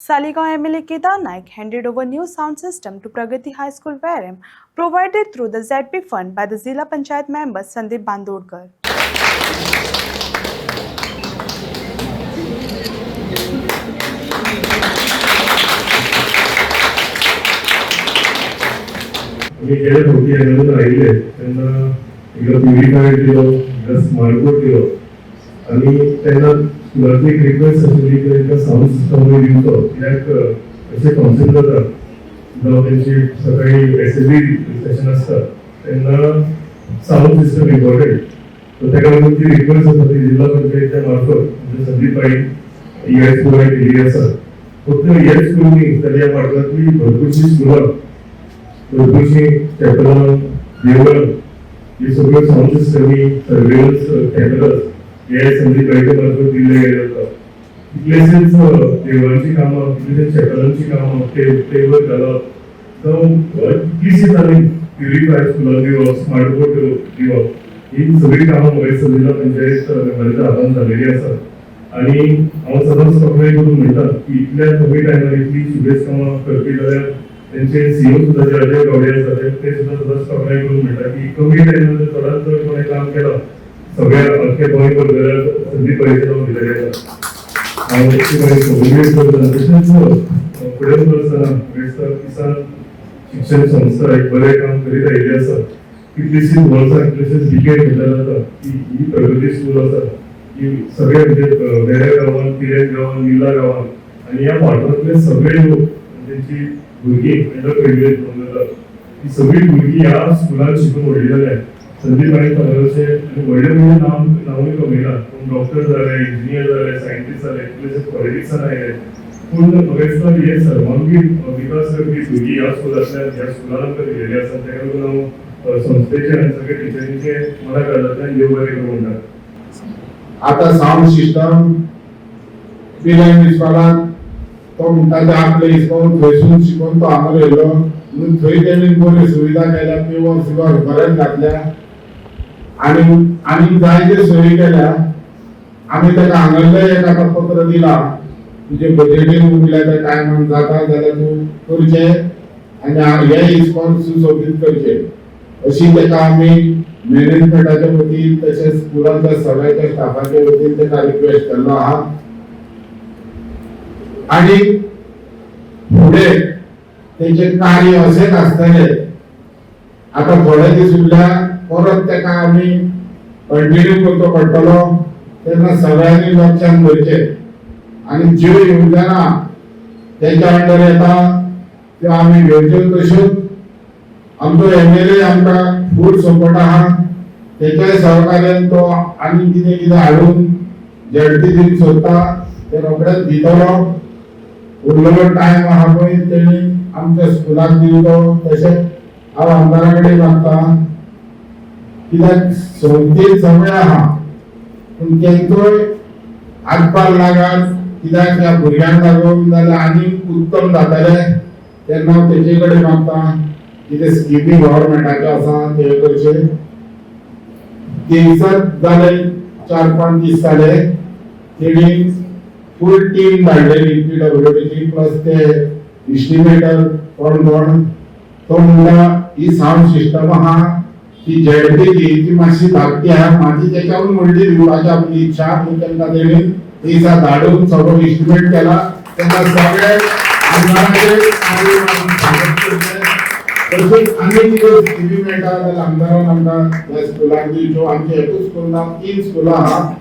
Saligaon MLA Kedar Naik handed over new sound system to Pragati High School Varem, provided through the ZP fund by the Zilla Panchayat member Sandeep Bandodkar. मी गेल्या होती यामध्ये राहिले त्यांना एकदा purifier दिलो एकदा smart board दिलो आणि त्यांना स्कूलाची एक रिक्वेस्ट आशिल्ली की एकदा साऊंड सिस्टम दिवचो कित्याक अशें फंक्शन जाता जावं तेंची सकाळी एसेंब्ली सेशन आसता तेन्ना साऊंड सिस्टम इम्पॉर्टंट सो ताका लागून ती रिक्वेस्ट आसा ती जिल्हा पंचायतीच्या मार्फत म्हणजे संदीप बाई ह्या स्कुलाक दिल्ली आसा फक्त ह्या स्कूलनी तर ह्या वाठारांतली भरपूरशी स्कुलां भरपूरशी चॅपलां देवळां हे सगळ्यो साऊंड सिस्टमी सर्वेलन्स कॅमेराज हे संदीप बाईच्या मार्फत दिल्ले गेले वता कितलेशेच देवळांची कामां कितलेशेच चॅपलांची कामां टेबल घालप जावं कितलीशींच आनी प्युरिफायर स्कुलांक दिवप स्मार्ट बोर्ड दिवप ही सगळी कामां म्हाका जिल्हा पंचायत मेंबराच्या हातान जाल्लेली आसा आनी हांव सदांच तक्रार करून म्हणटा की इतल्या कमी टायमार इतली सुबेज कामां करपी जाल्यार त्यांचे सीओ सुद्धा जे अजय गावडे आसात ते सुद्धा सदांच तक्रार करून म्हणटा की कमी टायमार चडांत चड कोणें काम केलां सगळ्या अख्खे गोंयभर जाल्यार संदीप बाईचे नांव दिलेलें आसा हांव तेची मागीर सगळी करता तशेंच फुडें वचना वेस्तार किसान शिक्षण संस्था एक बरें काम करीत आयिल्ली आसा कितलीशींच वर्सां कितलेशेच डिकेड म्हटल्यार जाता की ही प्रगती स्कूल आसा ही सगळे म्हणजे वेऱ्या गांवांत पिरेन गांवांत निला गांवांत आनी ह्या वाठारांतले सगळे लोक तेंची भुरगीं अंडर ग्रॅज्युएट म्हणून जातात ही सगळी भुरगीं ह्या स्कुलांत शिकून व्हडली जाल्यार संदीप बाई अशें आनी व्हडलें म्हणजे नांवूय कमयलां पूण डॉक्टर जाले इंजिनियर जाले सायंटिस्ट जाले कितलेशेच पॉलिटिक्सान आयले पूण म्हाका दिसता हे सर्वांगीण विकास करपी भुरगीं ह्या स्कुलांतल्यान ह्या स्कुलान आमकां दिलेली आसा ताका लागून हांव संस्थेचे आनी सगळे टिचरींचे मना काळजांतल्यान देव बरें करूं म्हणटा आता साऊंड सिस्टम पिलान दिसपाक तो म्हणटा आपले हिसपावून थंयसून शिकून तो हांगा येयलो म्हणून थंय तेणी बरी सुविधा केल्या पिवर सिवर बरें घातल्या आनी जायते सोयी केल्या आमी ताका हांगासले एक आतां पत्र दिलां तुजे बजेटीन उरल्या त्या टायमान जाता जाल्यार तूं करचें आनी हे हिसपावन सुशोभीत करचें अशी ताका आमी मॅनेजमेंटाच्या वतीन तशेंच स्कुलांच्या सगळ्याच्या स्टाफाच्या वतीन ताका रिक्वेस्ट केल्लो आहा आणि पुढे तेचे कार्य असेच आसतले आता थोडे दीस उरल्या परत ताका आमी कंटिन्यू करचो पडटलो तेन्ना सगळ्यांनी लक्षांत दवरचें आनी ज्यो येवजणा तेच्या अंडर येता त्यो आमी घेवच्यो तश्योच आमचो एमएलए आमकां फूल सपोर्ट आहा तेच्याय सहकार्यान तो आनी कितें हाडून झडटी दिवंक सोदता ते रोखडेच दितलो उरलेलो टायम आहा पळय तेणी आमच्या स्कुलाक दिवचो तशें हांव आमदारा कडेन मागता कित्याक संस्थेक समय आहा पूण तेंचोय हातभार लागत कित्याक ह्या भुरग्यांक लागून जाल्यार आनी उत्तम जातले तेन्ना हांव तेचे कडेन मागता कितें स्किमी गव्हर्मेंटाच्यो आसा ते करचे दिवसात जाले 4-5 दीस जाले तेणी फुल टीम धाडलेली पीडब्ल्यूडीची प्लस ते इस्टिमेटर कोण तो म्हणला ही साऊंड सिस्टम आहा ती झेडपीची ती मातशी धाकटी आहा माझी त्याच्यावरून म्हणली दिवपाची आपली इच्छा म्हणून त्यांना तेणी दिसा धाडून सगळो इस्टिमेट केला त्यांना सगळे आमदारांचे तसेच आनी कितें स्किमी मेळटा जाल्यार आमदारान आमकां ह्या स्कुलाक दिवच्यो आमच्या एकूच स्कुलाक 3 स्कुलां आहा